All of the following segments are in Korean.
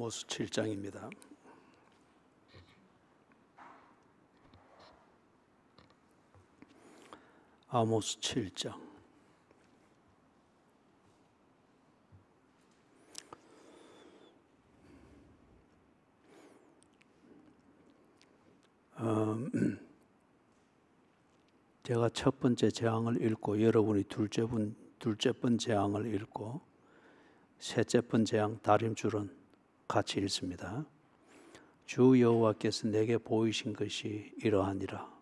아모스 7장입니다. 아모스 7장. 제가 첫 번째 재앙을 읽고 여러분이 둘째 번 재앙을 읽고 셋째 번 재앙 다림줄은 같이 읽습니다. 주 여호와께서 내게 보이신 것이 이러하니라.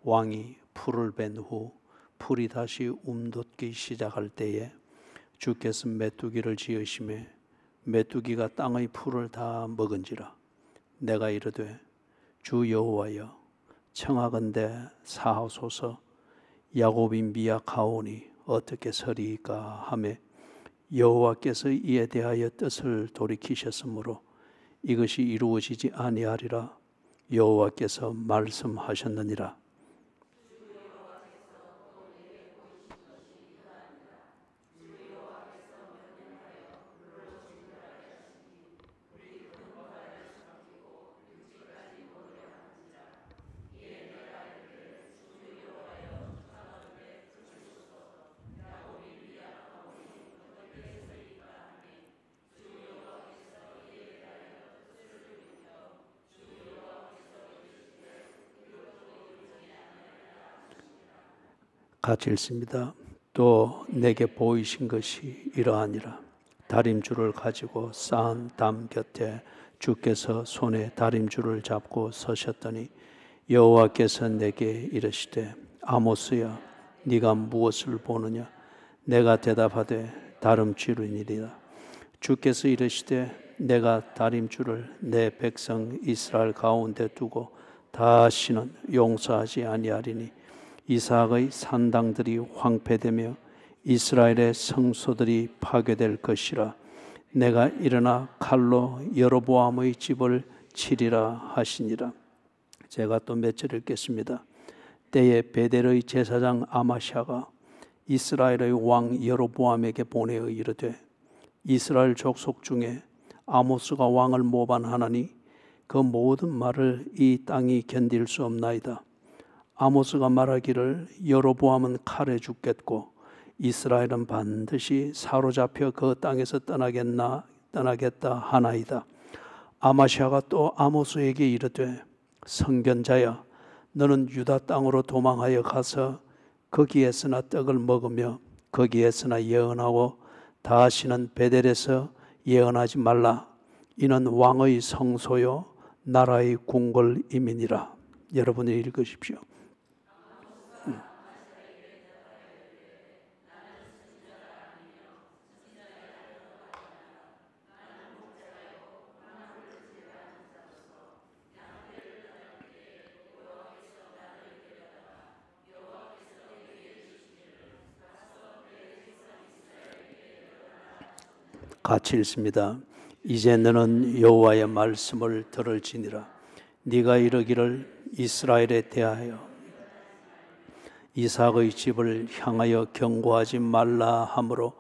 왕이 풀을 벤 후 풀이 다시 움돋기 시작할 때에 주께서 메뚜기를 지으시매 메뚜기가 땅의 풀을 다 먹은지라. 내가 이르되 주 여호와여 청하건대 사하소서. 야곱이 미약하오니 어떻게 서리이까 하매 여호와께서 이에 대하여 뜻을 돌이키셨으므로 이것이 이루어지지 아니하리라 여호와께서 말씀하셨느니라. 같이 읽습니다. 또 내게 보이신 것이 이러하니라. 다림줄을 가지고 쌓은 담 곁에 주께서 손에 다림줄을 잡고 서셨더니 여호와께서 내게 이르시되 아모스야 네가 무엇을 보느냐. 내가 대답하되 다림줄이니라. 주께서 이르시되 내가 다림줄을 내 백성 이스라엘 가운데 두고 다시는 용서하지 아니하리니 이삭의 산당들이 황폐되며 이스라엘의 성소들이 파괴될 것이라. 내가 일어나 칼로 여로보암의 집을 치리라 하시니라. 제가 또 몇 절 읽겠습니다. 때에 베델의 제사장 아마샤가 이스라엘의 왕 여로보암에게 보내어 이르되 이스라엘 족속 중에 아모스가 왕을 모반하나니 그 모든 말을 이 땅이 견딜 수 없나이다. 아모스가 말하기를 여로보암은 칼에 죽겠고 이스라엘은 반드시 사로잡혀 그 땅에서 떠나겠다 하나이다. 아마샤가 또 아모스에게 이르되 선견자야 너는 유다 땅으로 도망하여 가서 거기에서나 떡을 먹으며 거기에서나 예언하고 다시는 베델에서 예언하지 말라. 이는 왕의 성소요 나라의 궁궐임이니라. 여러분이 읽으십시오. 같이 읽습니다. 이제 너는 여호와의 말씀을 들을지니라. 네가 이르기를 이스라엘에 대하여 이삭의 집을 향하여 경고하지 말라 하므로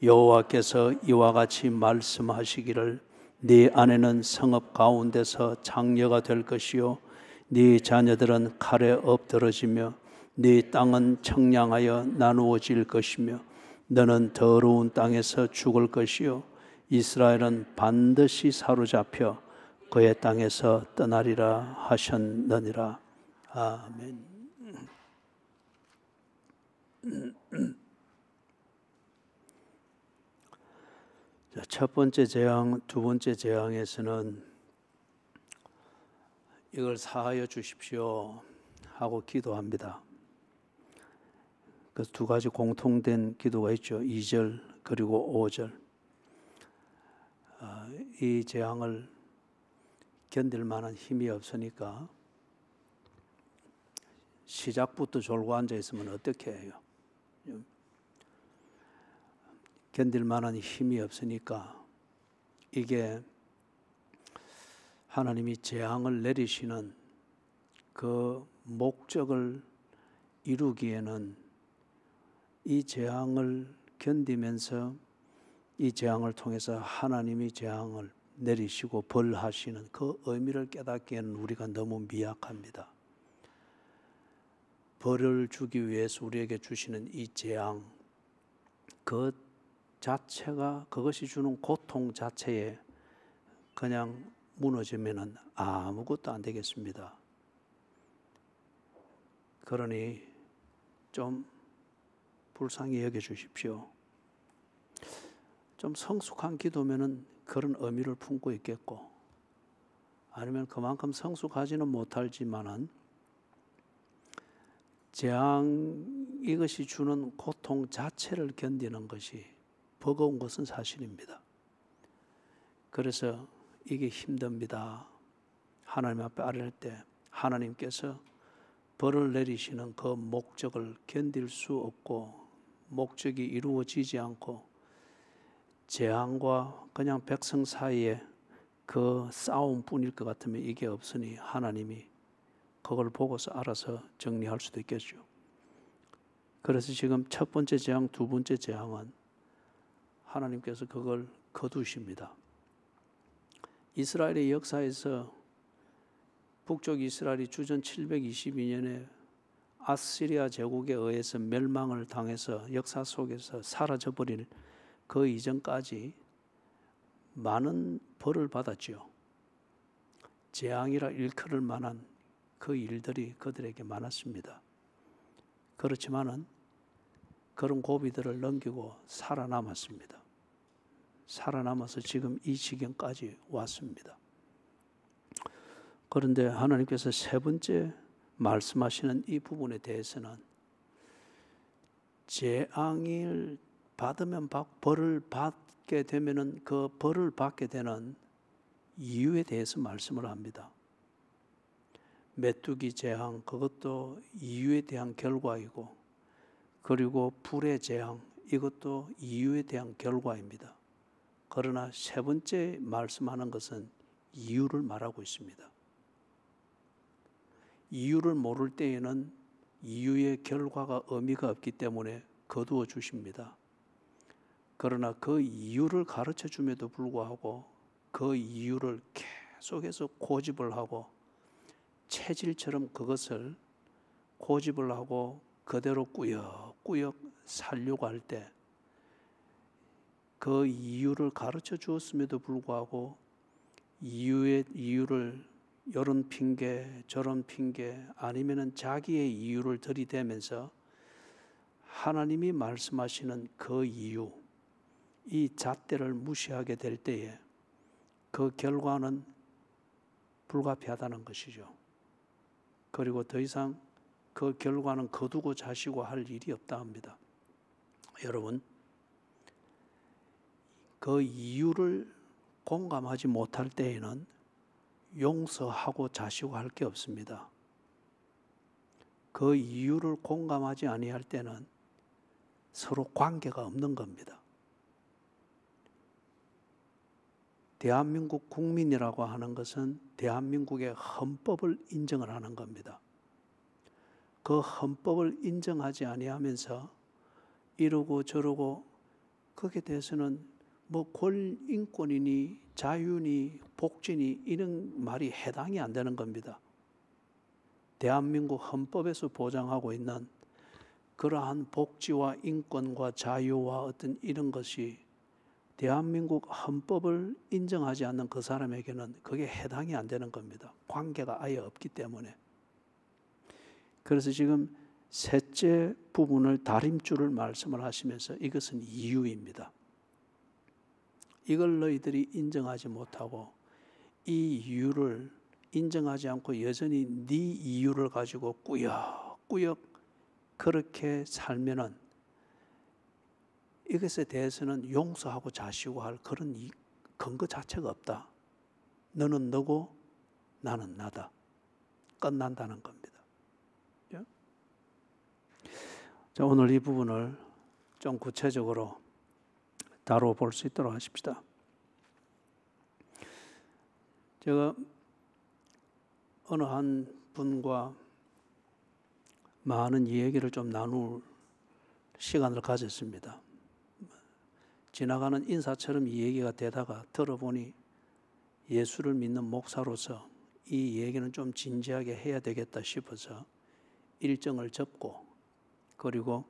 여호와께서 이와 같이 말씀하시기를 네 아내는 성읍 가운데서 장녀가 될 것이요 네 자녀들은 칼에 엎드러지며 네 땅은 청량하여 나누어질 것이며 너는 더러운 땅에서 죽을 것이요 이스라엘은 반드시 사로잡혀 그의 땅에서 떠나리라 하셨느니라. 아멘. 자, 첫 번째 재앙, 두 번째 재앙에서는 이걸 사하여 주십시오 하고 기도합니다. 그 두 가지 공통된 기도가 있죠. 2절 그리고 5절. 이 재앙을 견딜 만한 힘이 없으니까 시작부터 졸고 앉아 있으면 어떻게 해요? 견딜 만한 힘이 없으니까 이게 하나님이 재앙을 내리시는 그 목적을 이루기에는 이 재앙을 견디면서 이 재앙을 통해서 하나님이 재앙을 내리시고 벌하시는 그 의미를 깨닫기에는 우리가 너무 미약합니다. 벌을 주기 위해서 우리에게 주시는 이 재앙, 그 자체가, 그것이 주는 고통 자체에 그냥 무너지면은 아무것도 안 되겠습니다. 그러니 좀 불쌍히 여겨 주십시오. 좀 성숙한 기도면은 그런 의미를 품고 있겠고, 아니면 그만큼 성숙하지는 못할지만은 재앙, 이것이 주는 고통 자체를 견디는 것이 버거운 것은 사실입니다. 그래서 이게 힘듭니다. 하나님 앞에 아뢰할 때 하나님께서 벌을 내리시는 그 목적을 견딜 수 없고, 목적이 이루어지지 않고 재앙과 그냥 백성 사이에 그 싸움뿐일 것 같으면 이게 없으니 하나님이 그걸 보고서 알아서 정리할 수도 있겠죠. 그래서 지금 첫 번째 재앙, 두 번째 재앙은 하나님께서 그걸 거두십니다. 이스라엘의 역사에서 북쪽 이스라엘이 주전 722년에 아시리아 제국에 의해서 멸망을 당해서 역사 속에서 사라져버릴 그 이전까지 많은 벌을 받았지요. 재앙이라 일컬을 만한 그 일들이 그들에게 많았습니다. 그렇지만은 그런 고비들을 넘기고 살아남았습니다. 살아남아서 지금 이 지경까지 왔습니다. 그런데 하나님께서 세 번째 말씀하시는 이 부분에 대해서는 재앙을 받으면 벌을 받게 되면은 그 벌을 받게 되는 이유에 대해서 말씀을 합니다. 메뚜기 재앙, 그것도 이유에 대한 결과이고, 그리고 불의 재앙, 이것도 이유에 대한 결과입니다. 그러나 세 번째 말씀하는 것은 이유를 말하고 있습니다. 이유를 모를 때에는 이유의 결과가 의미가 없기 때문에 거두어 주십니다. 그러나 그 이유를 가르쳐 줌에도 불구하고 그 이유를 계속해서 고집을 하고 체질처럼 그것을 고집을 하고 그대로 꾸역꾸역 살려고 할 때 그 이유를 가르쳐 주었음에도 불구하고 이유를 이런 핑계 저런 핑계 아니면은 자기의 이유를 들이대면서 하나님이 말씀하시는 그 이유, 이 잣대를 무시하게 될 때에 그 결과는 불가피하다는 것이죠. 그리고 더 이상 그 결과는 거두고 자시고 할 일이 없다 합니다. 여러분, 그 이유를 공감하지 못할 때에는 용서하고 자시고 할 게 없습니다. 그 이유를 공감하지 아니할 때는 서로 관계가 없는 겁니다. 대한민국 국민이라고 하는 것은 대한민국의 헌법을 인정을 하는 겁니다. 그 헌법을 인정하지 아니하면서 이러고 저러고 거기에 대해서는 뭐 권인권이니 자유니 복지니 이런 말이 해당이 안 되는 겁니다. 대한민국 헌법에서 보장하고 있는 그러한 복지와 인권과 자유와 어떤 이런 것이 대한민국 헌법을 인정하지 않는 그 사람에게는 그게 해당이 안 되는 겁니다. 관계가 아예 없기 때문에. 그래서 지금 셋째 부분을 다림줄을 말씀을 하시면서 이것은 이유입니다. 이걸 너희들이 인정하지 못하고 이 이유를 인정하지 않고 여전히 네 이유를 가지고 꾸역꾸역 그렇게 살면은 이것에 대해서는 용서하고 자시고 할 그런 근거 자체가 없다. 너는 너고 나는 나다. 끝난다는 겁니다. 자, 오늘 이 부분을 좀 구체적으로 다뤄볼 수 있도록 하십시다. 제가 어느 한 분과 많은 이야기를 좀 나눌 시간을 가졌습니다. 지나가는 인사처럼 이 얘기가 되다가 들어보니 예수를 믿는 목사로서 이 얘기는 좀 진지하게 해야 되겠다 싶어서 일정을 접고 그리고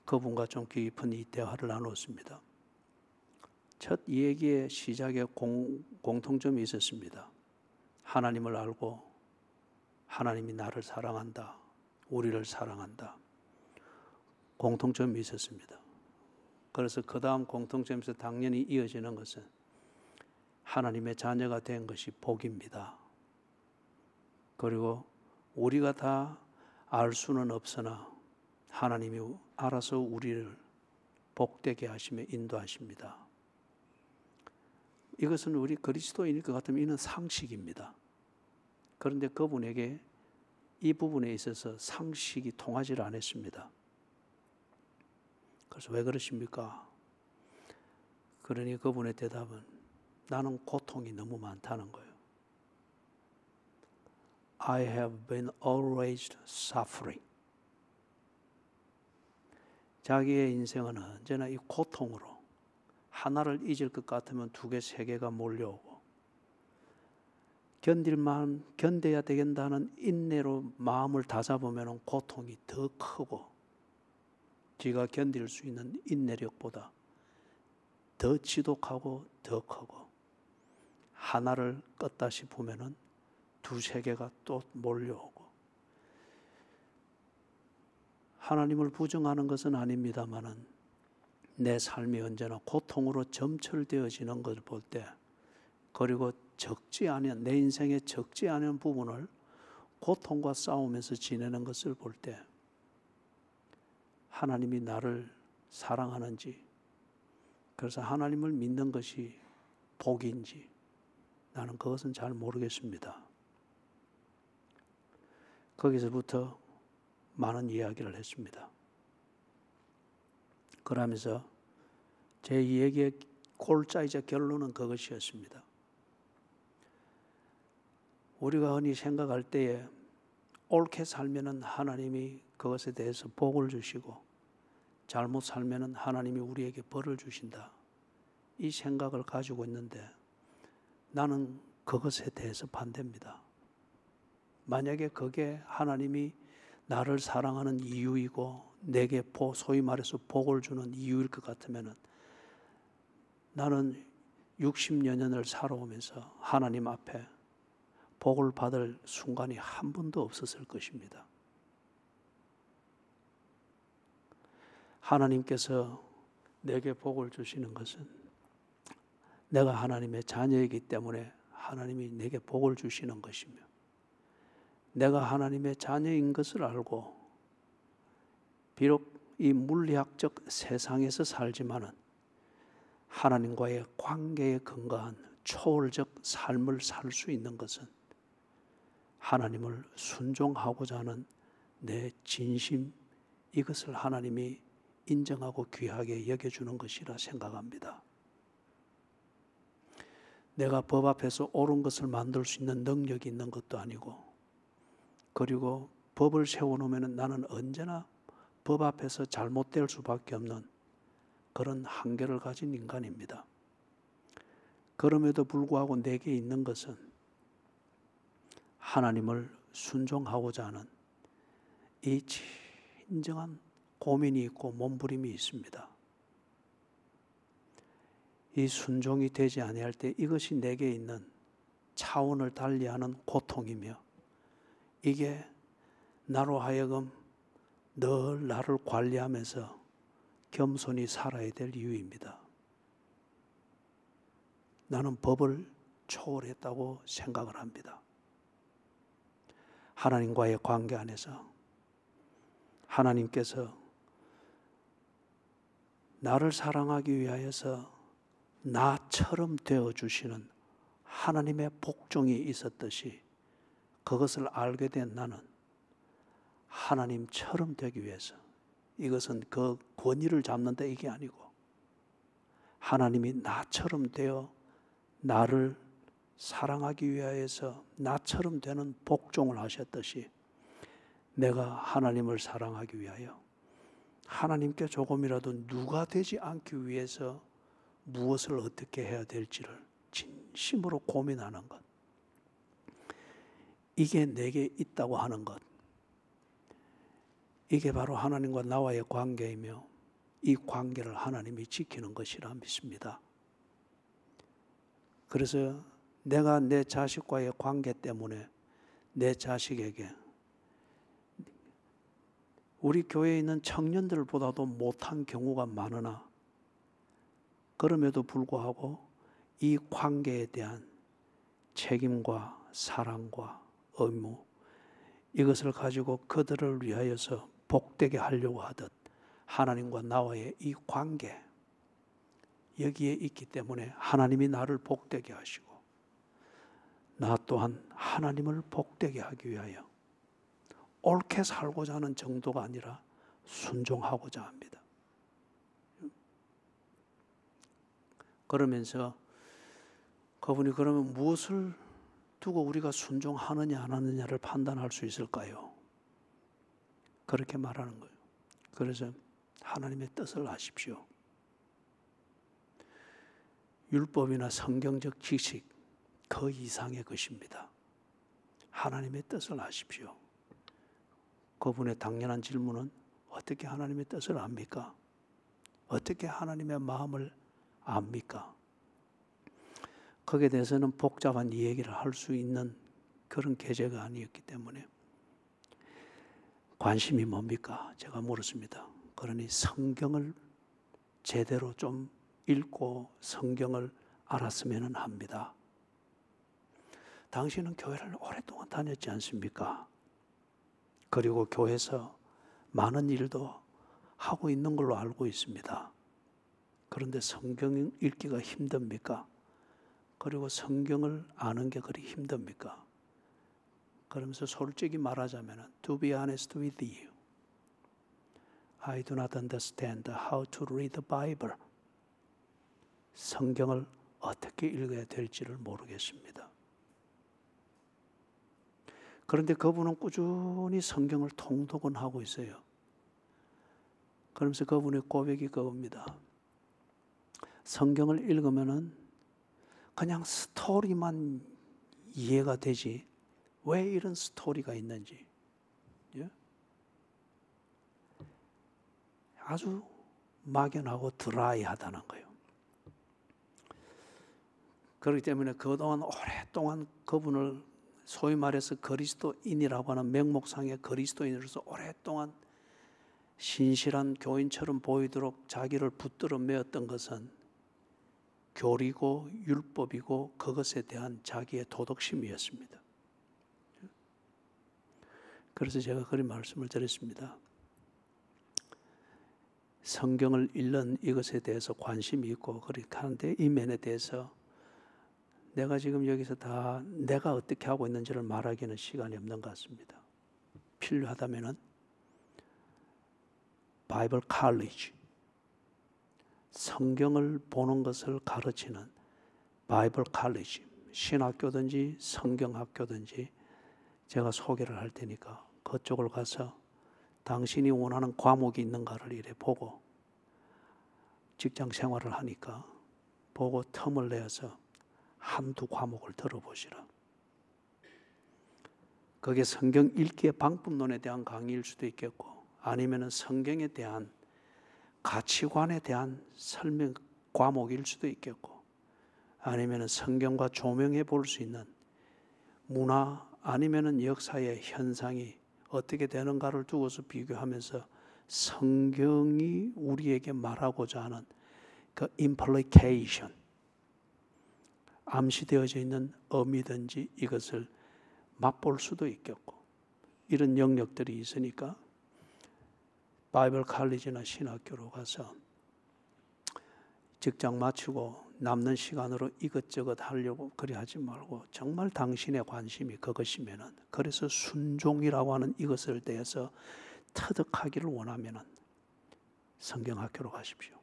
그분과 좀 깊은 이 대화를 나눴습니다. 첫 얘기의 시작에 공통점이 있었습니다. 하나님을 알고 하나님이 나를 사랑한다. 우리를 사랑한다. 공통점이 있었습니다. 그래서 그 다음 공통점에서 당연히 이어지는 것은 하나님의 자녀가 된 것이 복입니다. 그리고 우리가 다 알 수는 없으나 하나님이 알아서 우리를 복되게 하시며 인도하십니다. 이것은 우리 그리스도인일 것 같으면 이는 상식입니다. 그런데 그분에게 이 부분에 있어서 상식이 통하지 않았습니다. 그래서 왜 그러십니까? 그러니 그분의 대답은 나는 고통이 너무 많다는 거예요. I have been always suffering. 자기의 인생은 언제나 이 고통으로 하나를 잊을 것 같으면 두 개, 세 개가 몰려오고 견뎌야 되겠다는 인내로 마음을 다잡으면 고통이 더 크고 지가 견딜 수 있는 인내력보다 더 지독하고 더 크고 하나를 껐다 싶으면 두세 개가 또 몰려오고 하나님을 부정하는 것은 아닙니다마는 내 삶이 언제나 고통으로 점철되어지는 것을 볼 때 그리고 내 인생에 적지 않은 부분을 고통과 싸우면서 지내는 것을 볼 때 하나님이 나를 사랑하는지 그래서 하나님을 믿는 것이 복인지 나는 그것은 잘 모르겠습니다. 거기서부터 많은 이야기를 했습니다. 그러면서 제 얘기의 골자이자 결론은 그것이었습니다. 우리가 흔히 생각할 때에 옳게 살면은 하나님이 그것에 대해서 복을 주시고 잘못 살면은 하나님이 우리에게 벌을 주신다. 이 생각을 가지고 있는데 나는 그것에 대해서 반대입니다. 만약에 그게 하나님이 나를 사랑하는 이유이고 내게 소위 말해서 복을 주는 이유일 것 같으면 나는 60여 년을 살아오면서 하나님 앞에 복을 받을 순간이 한 번도 없었을 것입니다. 하나님께서 내게 복을 주시는 것은 내가 하나님의 자녀이기 때문에 하나님이 내게 복을 주시는 것이며 내가 하나님의 자녀인 것을 알고 비록 이 물리학적 세상에서 살지만은 하나님과의 관계에 근거한 초월적 삶을 살 수 있는 것은 하나님을 순종하고자 하는 내 진심 이것을 하나님이 인정하고 귀하게 여겨주는 것이라 생각합니다. 내가 법 앞에서 옳은 것을 만들 수 있는 능력이 있는 것도 아니고 그리고 법을 세워놓으면 나는 언제나 법 앞에서 잘못될 수밖에 없는 그런 한계를 가진 인간입니다. 그럼에도 불구하고 내게 있는 것은 하나님을 순종하고자 하는 이 진정한 고민이 있고 몸부림이 있습니다. 이 순종이 되지 아니할 때 이것이 내게 있는 차원을 달리하는 고통이며 이게 나로 하여금 늘 나를 관리하면서 겸손히 살아야 될 이유입니다. 나는 법을 초월했다고 생각을 합니다. 하나님과의 관계 안에서 하나님께서 나를 사랑하기 위하여서 나처럼 되어주시는 하나님의 복종이 있었듯이 그것을 알게 된 나는 하나님처럼 되기 위해서 이것은 그 권위를 잡는다 이게 아니고 하나님이 나처럼 되어 나를 사랑하기 위하여서 나처럼 되는 복종을 하셨듯이 내가 하나님을 사랑하기 위하여 하나님께 조금이라도 누가 되지 않기 위해서 무엇을 어떻게 해야 될지를 진심으로 고민하는 것, 이게 내게 있다고 하는 것, 이게 바로 하나님과 나와의 관계이며 이 관계를 하나님이 지키는 것이라 믿습니다. 그래서 내가 내 자식과의 관계 때문에 내 자식에게 우리 교회에 있는 청년들보다도 못한 경우가 많으나 그럼에도 불구하고 이 관계에 대한 책임과 사랑과 의무, 이것을 가지고 그들을 위하여서 복되게 하려고 하듯 하나님과 나와의 이 관계, 여기에 있기 때문에 하나님이 나를 복되게 하시고 나 또한 하나님을 복되게 하기 위하여 옳게 살고자 하는 정도가 아니라 순종하고자 합니다. 그러면서 그분이 그러면 무엇을 두고 우리가 순종하느냐 안 하느냐를 판단할 수 있을까요? 그렇게 말하는 거예요. 그래서 하나님의 뜻을 아십시오. 율법이나 성경적 지식 그 이상의 것입니다. 하나님의 뜻을 아십시오. 그분의 당연한 질문은 어떻게 하나님의 뜻을 압니까? 어떻게 하나님의 마음을 압니까? 거기에 대해서는 복잡한 이야기를 할 수 있는 그런 계제가 아니었기 때문에 관심이 뭡니까? 제가 물었습니다. 그러니 성경을 제대로 좀 읽고 성경을 알았으면 합니다. 당신은 교회를 오랫동안 다녔지 않습니까? 그리고 교회에서 많은 일도 하고 있는 걸로 알고 있습니다. 그런데 성경 읽기가 힘듭니까? 그리고 성경을 아는 게 그리 힘듭니까? 그러면서 솔직히 말하자면 To be honest with you, I do not understand how to read the Bible. 성경을 어떻게 읽어야 될지를 모르겠습니다. 그런데 그분은 꾸준히 성경을 통독은 하고 있어요. 그러면서 그분의 고백이 그겁니다. 성경을 읽으면은 그냥 스토리만 이해가 되지 왜 이런 스토리가 있는지, 예? 아주 막연하고 드라이하다는 거예요. 그렇기 때문에 그동안 오랫동안 그분을 소위 말해서 그리스도인이라고 하는 명목상의 그리스도인으로서 오랫동안 신실한 교인처럼 보이도록 자기를 붙들어 메었던 것은 교리고 율법이고 그것에 대한 자기의 도덕심이었습니다. 그래서 제가 그런 말씀을 드렸습니다. 성경을 읽는 이것에 대해서 관심이 있고 그렇게 하는데 이 면에 대해서 내가 지금 여기서 다 내가 어떻게 하고 있는지를 말하기는 시간이 없는 것 같습니다. 필요하다면은 바이블 칼리지, 성경을 보는 것을 가르치는 바이블 칼리지, 신학교든지 성경학교든지 제가 소개를 할 테니까 그쪽을 가서 당신이 원하는 과목이 있는가를 이래 보고 직장 생활을 하니까 보고 틈을 내어서 한두 과목을 들어보시라. 그게 성경 읽기의 방법론에 대한 강의일 수도 있겠고 아니면 성경에 대한 가치관에 대한 설명 과목일 수도 있겠고 아니면 성경과 조명해 볼 수 있는 문화 아니면 역사의 현상이 어떻게 되는가를 두고서 비교하면서 성경이 우리에게 말하고자 하는 그 implication, 암시되어져 있는 의미든지 이것을 맛볼 수도 있겠고 이런 영역들이 있으니까 바이블 칼리지나 신학교로 가서 직장 마치고 남는 시간으로 이것저것 하려고 그리 하지 말고 정말 당신의 관심이 그것이면은 그래서 순종이라고 하는 이것을 대해서 터득하기를 원하면은 성경학교로 가십시오.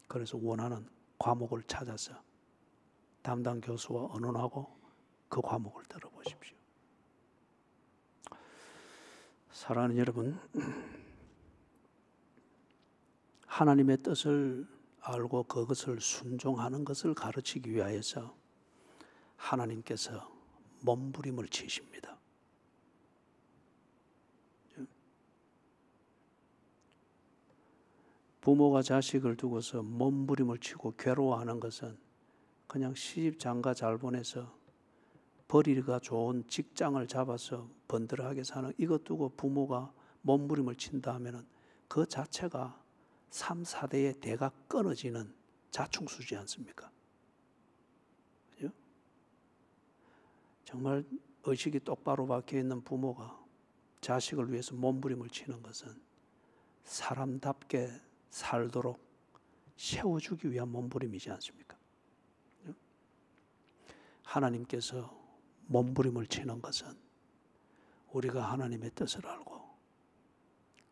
그래서 원하는 과목을 찾아서 담당 교수와 의논하고 그 과목을 들어보십시오. 사랑하는 여러분, 하나님의 뜻을 알고 그것을 순종하는 것을 가르치기 위하여서 하나님께서 몸부림을 치십니다. 부모가 자식을 두고서 몸부림을 치고 괴로워하는 것은 그냥 시집 장가 잘 보내서 벌이가 좋은 직장을 잡아서 번들하게 사는 이것 두고 부모가 몸부림을 친다 하면은 그 자체가 3, 4대의 대가 끊어지는 자충수지 않습니까? 그죠? 정말 의식이 똑바로 박혀 있는 부모가 자식을 위해서 몸부림을 치는 것은 사람답게 살도록 세워주기 위한 몸부림이지 않습니까? 하나님께서 몸부림을 치는 것은 우리가 하나님의 뜻을 알고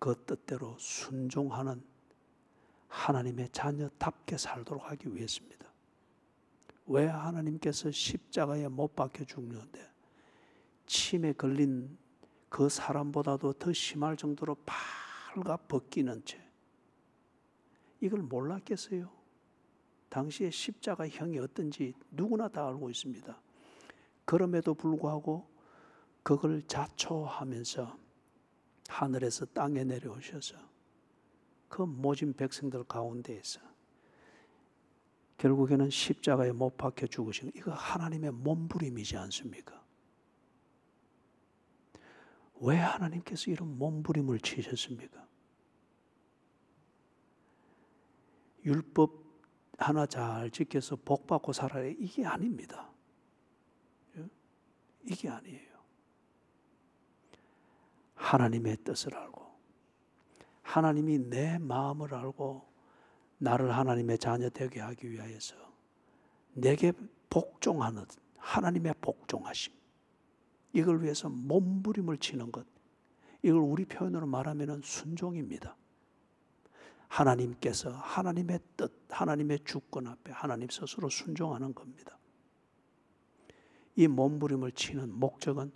그 뜻대로 순종하는 하나님의 자녀답게 살도록 하기 위해서입니다. 왜 하나님께서 십자가에 못 박혀 죽는데 침에 걸린 그 사람보다도 더 심할 정도로 발가 벗기는 채 이걸 몰랐겠어요? 당시에 십자가형이 어떤지 누구나 다 알고 있습니다. 그럼에도 불구하고 그걸 자초하면서 하늘에서 땅에 내려오셔서 그 모진 백성들 가운데에서 결국에는 십자가에 못 박혀 죽으신 이거 하나님의 몸부림이지 않습니까? 왜 하나님께서 이런 몸부림을 치셨습니까? 율법 하나 잘 지켜서 복 받고 살아야 이게 아닙니다. 이게 아니에요. 하나님의 뜻을 알고 하나님이 내 마음을 알고 나를 하나님의 자녀 되게 하기 위하여서 내게 복종하는 하나님의 복종하심 이걸 위해서 몸부림을 치는 것 이걸 우리 표현으로 말하면 순종입니다. 하나님께서 하나님의 뜻, 하나님의 주권 앞에 하나님 스스로 순종하는 겁니다. 이 몸부림을 치는 목적은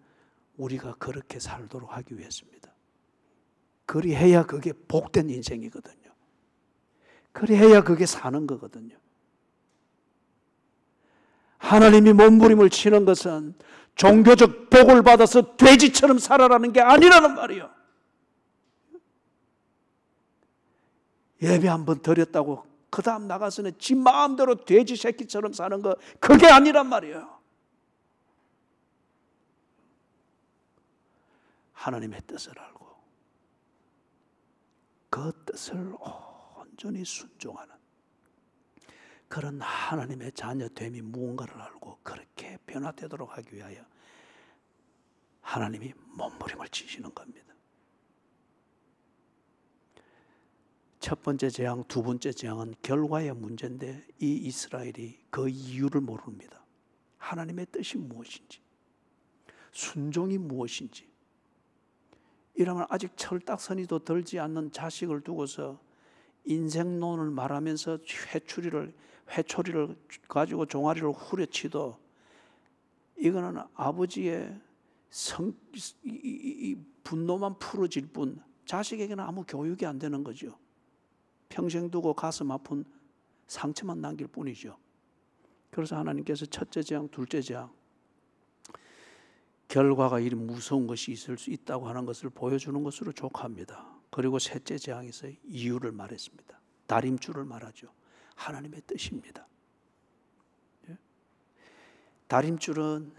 우리가 그렇게 살도록 하기 위해서입니다. 그리해야 그게 복된 인생이거든요. 그리해야 그게 사는 거거든요. 하나님이 몸부림을 치는 것은 종교적 복을 받아서 돼지처럼 살아라는 게 아니라는 말이에요. 예배 한번 드렸다고 그 다음 나가서는 지 마음대로 돼지 새끼처럼 사는 거 그게 아니란 말이에요. 하나님의 뜻을 알고 그 뜻을 온전히 순종하는 그런 하나님의 자녀됨이 무언가를 알고 그렇게 변화되도록 하기 위하여 하나님이 몸부림을 치시는 겁니다. 첫 번째 재앙, 두 번째 재앙은 결과의 문제인데 이 이스라엘이 그 이유를 모릅니다. 하나님의 뜻이 무엇인지, 순종이 무엇인지. 이러면 아직 철딱서니도 들지 않는 자식을 두고서 인생론을 말하면서 회초리를 가지고 종아리를 후려치도 이거는 아버지의 이 분노만 풀어질 뿐 자식에게는 아무 교육이 안 되는 거죠. 평생 두고 가슴 아픈 상처만 남길 뿐이죠. 그래서 하나님께서 첫째 재앙, 둘째 재앙 결과가 이리 무서운 것이 있을 수 있다고 하는 것을 보여주는 것으로 족합니다. 그리고 셋째 재앙에서 이유를 말했습니다. 다림줄을 말하죠. 하나님의 뜻입니다. 다림줄은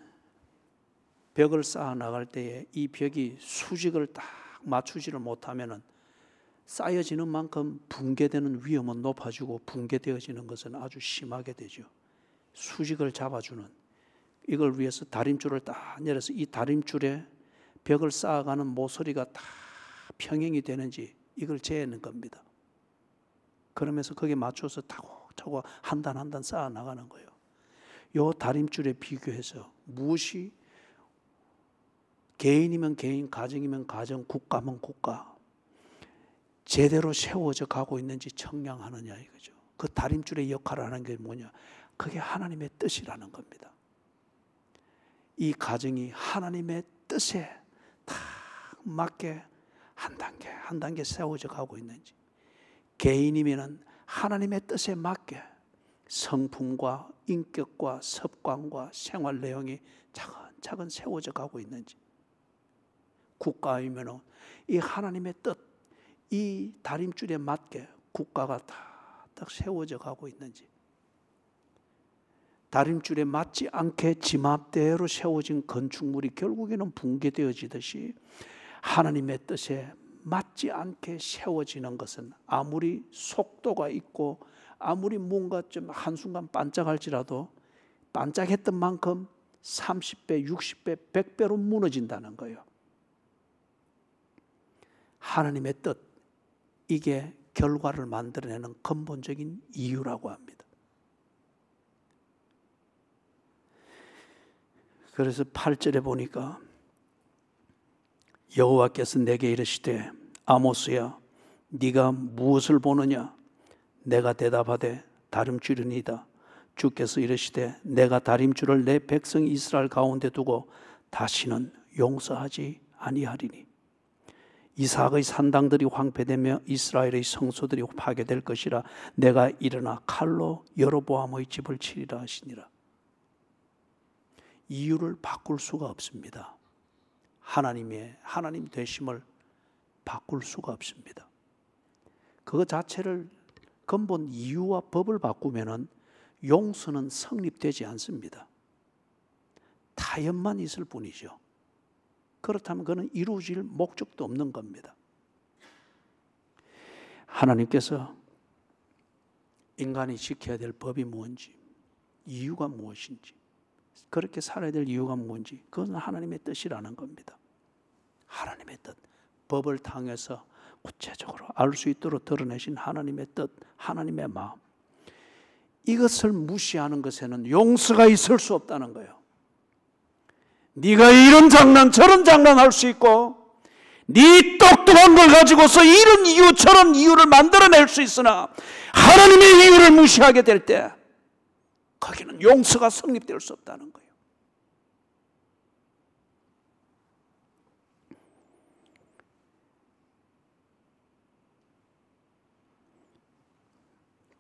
벽을 쌓아 나갈 때에 이 벽이 수직을 딱 맞추지를 못하면은 쌓여지는 만큼 붕괴되는 위험은 높아지고 붕괴되어지는 것은 아주 심하게 되죠. 수직을 잡아주는 이걸 위해서 다림줄을 딱 내려서 이 다림줄에 벽을 쌓아가는 모서리가 다 평행이 되는지 이걸 재는 겁니다. 그러면서 거기에 맞춰서 타고 한 단 한 단 쌓아 나가는 거예요. 요 다림줄에 비교해서 무엇이 개인이면 개인, 가정이면 가정, 국가면 국가 제대로 세워져 가고 있는지 청량하느냐 이거죠. 그 다림줄의 역할을 하는 게 뭐냐? 그게 하나님의 뜻이라는 겁니다. 이 가정이 하나님의 뜻에 딱 맞게 한 단계 한 단계 세워져 가고 있는지, 개인이면 하나님의 뜻에 맞게 성품과 인격과 습관과 생활 내용이 차근차근 세워져 가고 있는지, 국가이면 이 하나님의 뜻, 이 다림줄에 맞게 국가가 딱 세워져 가고 있는지, 다림줄에 맞지 않게 지 맘대로 세워진 건축물이 결국에는 붕괴되어지듯이 하나님의 뜻에 맞지 않게 세워지는 것은 아무리 속도가 있고 아무리 뭔가 좀 한순간 반짝할지라도 반짝했던 만큼 30배, 60배, 100배로 무너진다는 거예요. 하나님의 뜻, 이게 결과를 만들어내는 근본적인 이유라고 합니다. 그래서 8절에 보니까 여호와께서 내게 이르시되 아모스야 네가 무엇을 보느냐? 내가 대답하되 다림줄이니이다. 주께서 이르시되 내가 다림줄을 내 백성 이스라엘 가운데 두고 다시는 용서하지 아니하리니 이삭의 산당들이 황폐되며 이스라엘의 성소들이 파괴될 것이라. 내가 일어나 칼로 여로보암의 집을 치리라 하시니라. 이유를 바꿀 수가 없습니다. 하나님 되심을 바꿀 수가 없습니다. 그거 자체를 근본 이유와 법을 바꾸면은 용서는 성립되지 않습니다. 타협만 있을 뿐이죠. 그렇다면 그는 이루어질 목적도 없는 겁니다. 하나님께서 인간이 지켜야 될 법이 무엇인지, 이유가 무엇인지, 그렇게 살아야 될 이유가 뭔지, 그것은 하나님의 뜻이라는 겁니다. 하나님의 뜻, 법을 통해서 구체적으로 알 수 있도록 드러내신 하나님의 뜻, 하나님의 마음, 이것을 무시하는 것에는 용서가 있을 수 없다는 거예요. 네가 이런 장난 저런 장난 할 수 있고 네 똑똑한 걸 가지고서 이런 이유 저런 이유를 만들어낼 수 있으나 하나님의 이유를 무시하게 될 때 거기는 용서가 성립될 수 없다는 거예요.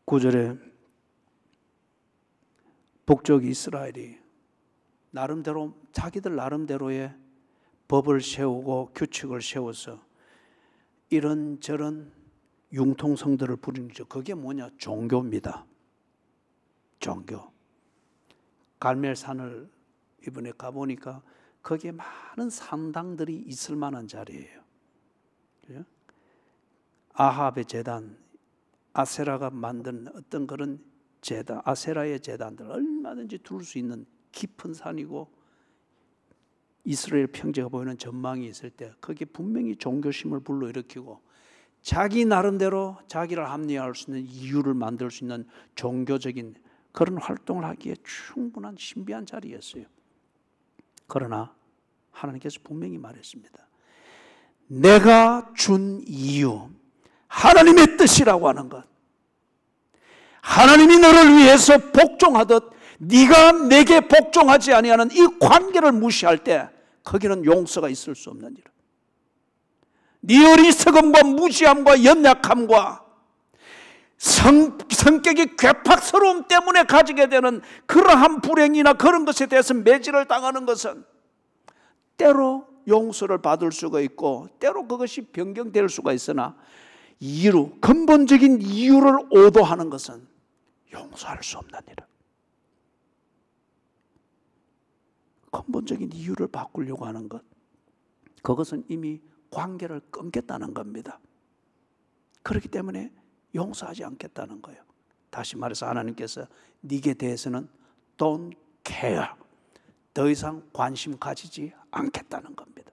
구절에 북쪽 이스라엘이 나름대로 자기들 나름대로의 법을 세우고 규칙을 세워서 이런저런 융통성들을 부리는 거죠. 그게 뭐냐? 종교입니다. 종교. 갈멜산을 이번에 가보니까 거기에 많은 산당들이 있을 만한 자리예요. 아합의 제단, 아세라가 만든 어떤 그런 제단, 아세라의 제단들 얼마든지 둘 수 있는 깊은 산이고 이스라엘 평지가 보이는 전망이 있을 때 거기에 분명히 종교심을 불러일으키고 자기 나름대로 자기를 합리화할 수 있는 이유를 만들 수 있는 종교적인 그런 활동을 하기에 충분한 신비한 자리였어요. 그러나 하나님께서 분명히 말했습니다. 내가 준 이유, 하나님의 뜻이라고 하는 것, 하나님이 너를 위해서 복종하듯 네가 내게 복종하지 아니하는 이 관계를 무시할 때 거기는 용서가 있을 수 없는 일. 네 어리석음과 무지함과 연약함과 성격이 괴팍스러움 때문에 가지게 되는 그러한 불행이나 그런 것에 대해서 매질을 당하는 것은 때로 용서를 받을 수가 있고 때로 그것이 변경될 수가 있으나 이유, 근본적인 이유를 오도하는 것은 용서할 수 없는 일이다. 근본적인 이유를 바꾸려고 하는 것, 그것은 이미 관계를 끊겠다는 겁니다. 그렇기 때문에 용서하지 않겠다는 거예요. 다시 말해서 하나님께서 네게 대해서는 don't care, 더 이상 관심 가지지 않겠다는 겁니다.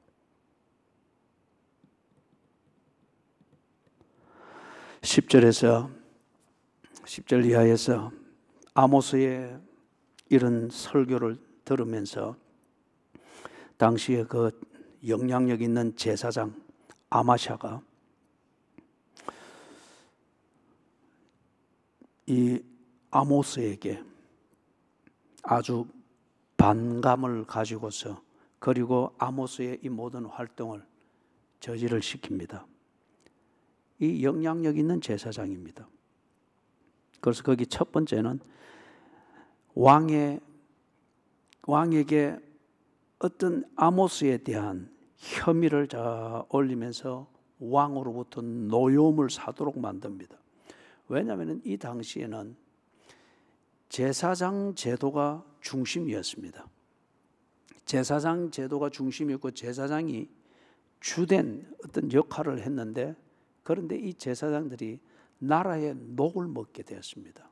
10절 이하에서 아모스의 이런 설교를 들으면서 당시에 그 영향력 있는 제사장 아마샤가 이 아모스에게 아주 반감을 가지고서 그리고 아모스의 이 모든 활동을 저지를 시킵니다. 이 영향력 있는 제사장입니다. 그래서 거기 첫 번째는 왕에게 어떤 아모스에 대한 혐의를 올리면서 왕으로부터 노여움을 사도록 만듭니다. 왜냐하면 이 당시에는 제사장 제도가 중심이었습니다. 제사장 제도가 중심이었고 제사장이 주된 어떤 역할을 했는데, 그런데 이 제사장들이 나라의 녹을 먹게 되었습니다.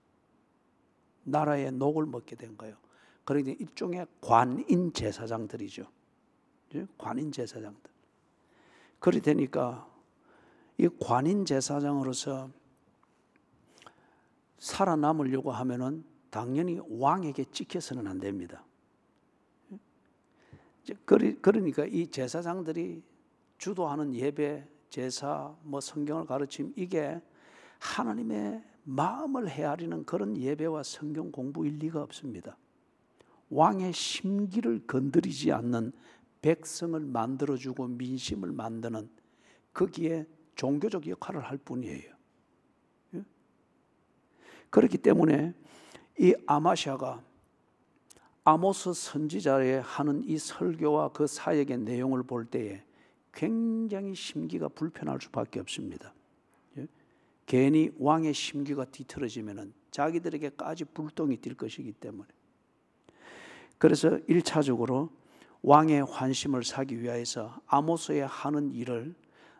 나라의 녹을 먹게 된 거예요. 그러니 일종의 관인 제사장들이죠. 관인 제사장들. 그리 되니까 이 관인 제사장으로서 살아남으려고 하면은 당연히 왕에게 찍혀서는 안 됩니다. 그러니까 이 제사장들이 주도하는 예배, 제사, 성경을 가르침, 이게 하나님의 마음을 헤아리는 그런 예배와 성경 공부일 리가 없습니다. 왕의 심기를 건드리지 않는 백성을 만들어주고 민심을 만드는, 거기에 종교적 역할을 할 뿐이에요. 그렇기 때문에 이 아마샤가 아모스 선지자의 하는 이 설교와 그 사역의 내용을 볼 때에 굉장히 심기가 불편할 수밖에 없습니다. 괜히 왕의 심기가 뒤틀어지면 자기들에게까지 불똥이 뛸 것이기 때문에. 그래서 1차적으로 왕의 환심을 사기 위해서 아모스의 하는 일을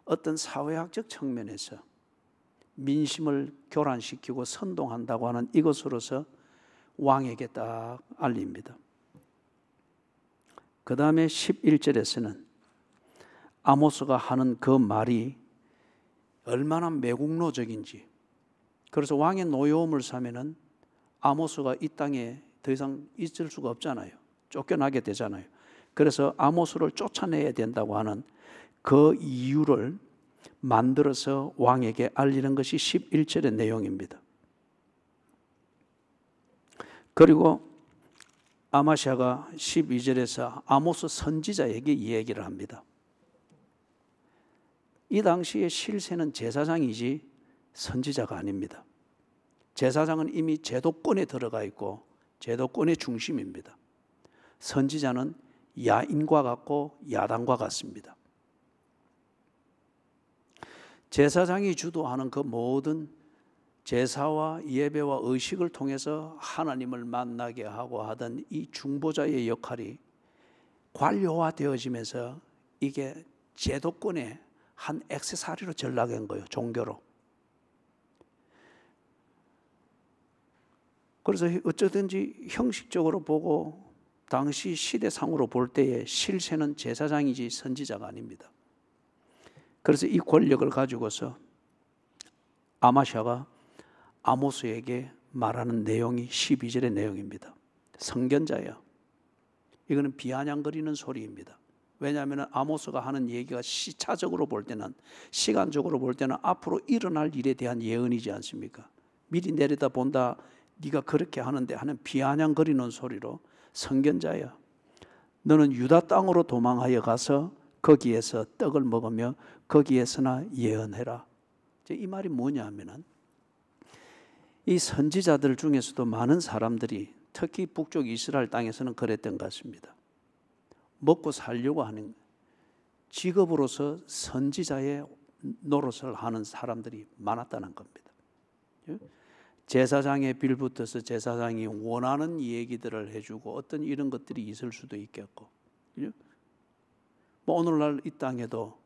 어떤 사회학적 측면에서 민심을 교란시키고 선동한다고 하는 이것으로서 왕에게 딱 알립니다. 그 다음에 11절에서는 아모스가 하는 그 말이 얼마나 매국노적인지, 그래서 왕의 노여움을 사면은 아모스가 이 땅에 더 이상 있을 수가 없잖아요. 쫓겨나게 되잖아요. 그래서 아모스를 쫓아내야 된다고 하는 그 이유를 만들어서 왕에게 알리는 것이 11절의 내용입니다. 그리고 아마샤가 12절에서 아모스 선지자에게 이 얘기를 합니다. 이 당시에 실세는 제사장이지 선지자가 아닙니다. 제사장은 이미 제도권에 들어가 있고 제도권의 중심입니다. 선지자는 야인과 같고 야당과 같습니다. 제사장이 주도하는 그 모든 제사와 예배와 의식을 통해서 하나님을 만나게 하고 하던 이 중보자의 역할이 관료화되어지면서 이게 제도권의 한 액세서리로 전락한 거예요. 종교로. 그래서 어쩌든지 형식적으로 보고 당시 시대상으로 볼 때에 실세는 제사장이지 선지자가 아닙니다. 그래서 이 권력을 가지고서 아마샤가 아모스에게 말하는 내용이 12절의 내용입니다. 선견자야. 이거는 비아냥거리는 소리입니다. 왜냐하면 아모스가 하는 얘기가 시차적으로 볼 때는, 시간적으로 볼 때는 앞으로 일어날 일에 대한 예언이지 않습니까? 미리 내려다 본다, 네가 그렇게 하는데 하는 비아냥거리는 소리로, 선견자야, 너는 유다 땅으로 도망하여 가서 거기에서 떡을 먹으며 거기에서나 예언해라. 이 말이 뭐냐 하면은, 이 선지자들 중에서도 많은 사람들이 특히 북쪽 이스라엘 땅에서는 그랬던 것 같습니다. 먹고 살려고 하는 직업으로서 선지자의 노릇을 하는 사람들이 많았다는 겁니다. 제사장에 빌붙어서 제사장이 원하는 얘기들을 해주고 어떤 이런 것들이 있을 수도 있겠고, 오늘날 이 땅에도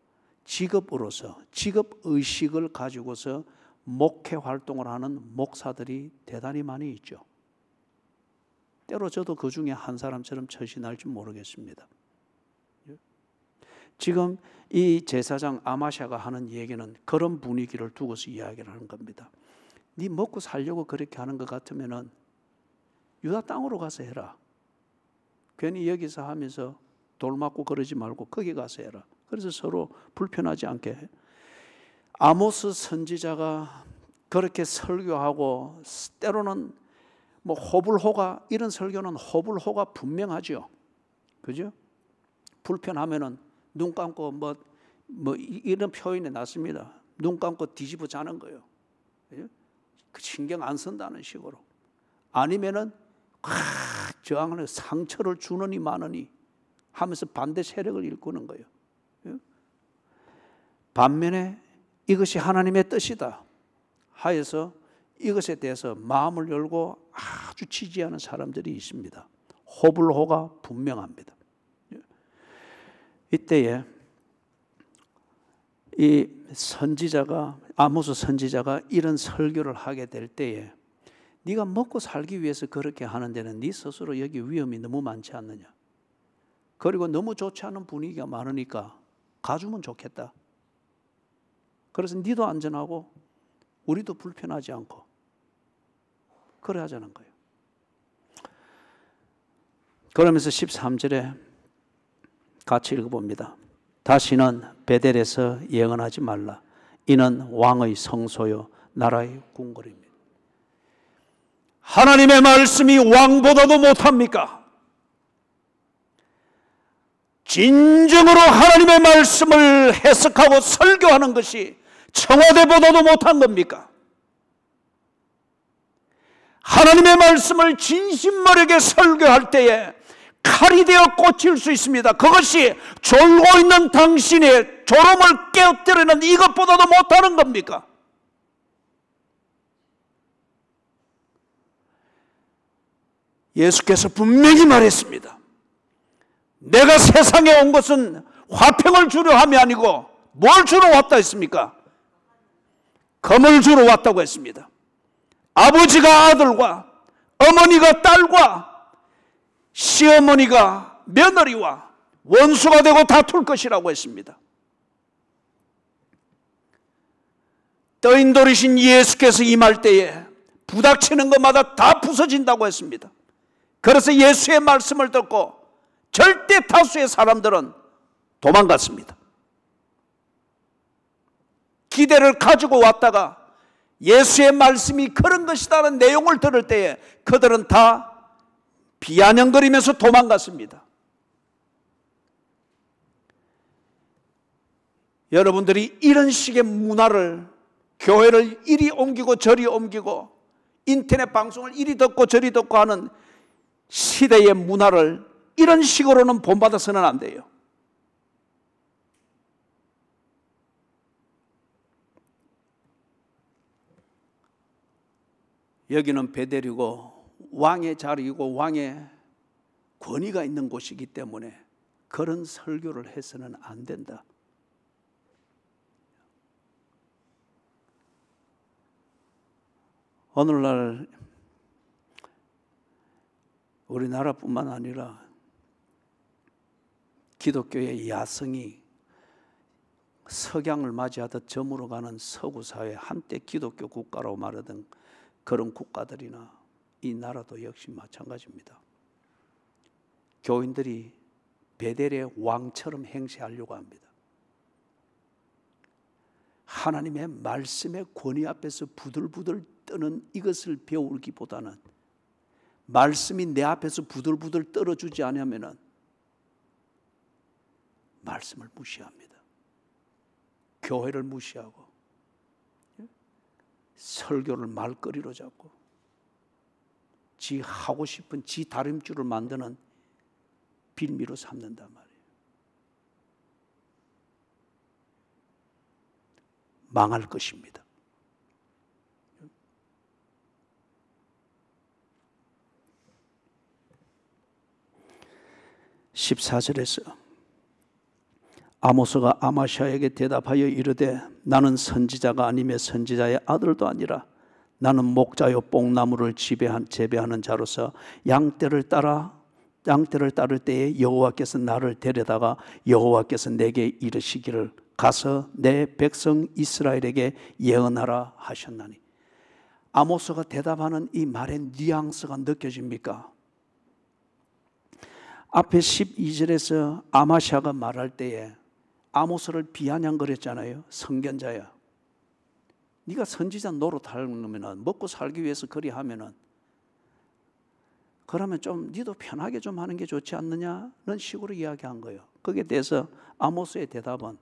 직업으로서 직업의식을 가지고서 목회 활동을 하는 목사들이 대단히 많이 있죠. 때로 저도 그 중에 한 사람처럼 처신할지 모르겠습니다. 지금 이 제사장 아마샤가 하는 얘기는 그런 분위기를 두고서 이야기를 하는 겁니다. 네 먹고 살려고 그렇게 하는 것 같으면은 유다 땅으로 가서 해라. 괜히 여기서 하면서 돌 맞고 그러지 말고 거기 가서 해라. 그래서 서로 불편하지 않게 해. 아모스 선지자가 그렇게 설교하고 때로는 호불호가, 이런 설교는 호불호가 분명하죠. 그죠? 불편하면은 눈 감고 이런 표현이 났습니다. 눈 감고 뒤집어 자는 거예요. 그죠? 신경 안 쓴다는 식으로. 아니면은 저항하는 상처를 주느니 마느니 하면서 반대 세력을 일구는 거예요. 반면에 이것이 하나님의 뜻이다 하여서 이것에 대해서 마음을 열고 아주 지지하는 사람들이 있습니다. 호불호가 분명합니다. 이때에 이 선지자가, 아모스 선지자가 이런 설교를 하게 될 때에 네가 먹고 살기 위해서 그렇게 하는 데는 네 스스로 여기 위험이 너무 많지 않느냐. 그리고 너무 좋지 않은 분위기가 많으니까 가주면 좋겠다. 그래서 네도 안전하고 우리도 불편하지 않고 그래 하자는 거예요. 그러면서 13절에 같이 읽어봅니다. 다시는 베델에서 예언하지 말라. 이는 왕의 성소요 나라의 궁궐입니다. 하나님의 말씀이 왕보다도 못합니까? 진정으로 하나님의 말씀을 해석하고 설교하는 것이 청와대보다도 못한 겁니까? 하나님의 말씀을 진심머리게 설교할 때에 칼이 되어 꽂힐 수 있습니다. 그것이 졸고 있는 당신의 졸음을 깨우뜨리는 이것보다도 못하는 겁니까? 예수께서 분명히 말했습니다. 내가 세상에 온 것은 화평을 주려 함이 아니고 뭘 주러 왔다 했습니까? 검을 주러 왔다고 했습니다. 아버지가 아들과 어머니가 딸과 시어머니가 며느리와 원수가 되고 다툴 것이라고 했습니다. 떠인돌이신 예수께서 임할 때에 부닥치는 것마다 다 부서진다고 했습니다. 그래서 예수의 말씀을 듣고 절대 다수의 사람들은 도망갔습니다. 기대를 가지고 왔다가 예수의 말씀이 그런 것이라는 내용을 들을 때에 그들은 다 비아냥거리면서 도망갔습니다. 여러분들이 이런 식의 문화를, 교회를 이리 옮기고 저리 옮기고 인터넷 방송을 이리 듣고 저리 듣고 하는 시대의 문화를 이런 식으로는 본받아서는 안 돼요. 여기는 베델이고 왕의 자리이고 왕의 권위가 있는 곳이기 때문에 그런 설교를 해서는 안 된다. 오늘날 우리나라뿐만 아니라 기독교의 야성이 석양을 맞이하듯 저물어 가는 서구 사회, 한때 기독교 국가라고 말하던 그런 국가들이나 이 나라도 역시 마찬가지입니다. 교인들이 베델의 왕처럼 행세하려고 합니다. 하나님의 말씀의 권위 앞에서 부들부들 떠는 이것을 배우기보다는 말씀이 내 앞에서 부들부들 떨어주지 않으면 말씀을 무시합니다. 교회를 무시하고 설교를 말거리로 잡고 지 하고 싶은 지 다림줄을 만드는 빌미로 삼는단 말이에요. 망할 것입니다. (14절에서) 아모스가 아마샤에게 대답하여 이르되 나는 선지자가 아니며 선지자의 아들도 아니라 나는 목자요 뽕나무를 재배하는 자로서 양떼를 따를 때에 여호와께서 나를 데려다가 여호와께서 내게 이르시기를 가서 내 백성 이스라엘에게 예언하라 하셨나니. 아모스가 대답하는 이 말의 뉘앙스가 느껴집니까? 앞에 12절에서 아마샤가 말할 때에 아모스를 비아냥거렸잖아요. 선견자야. 네가 선지자 노릇하려면 먹고 살기 위해서 그리 하면은 그러면 좀 니도 편하게 좀 하는 게 좋지 않느냐는 식으로 이야기한 거예요. 거기에 대해서 아모스의 대답은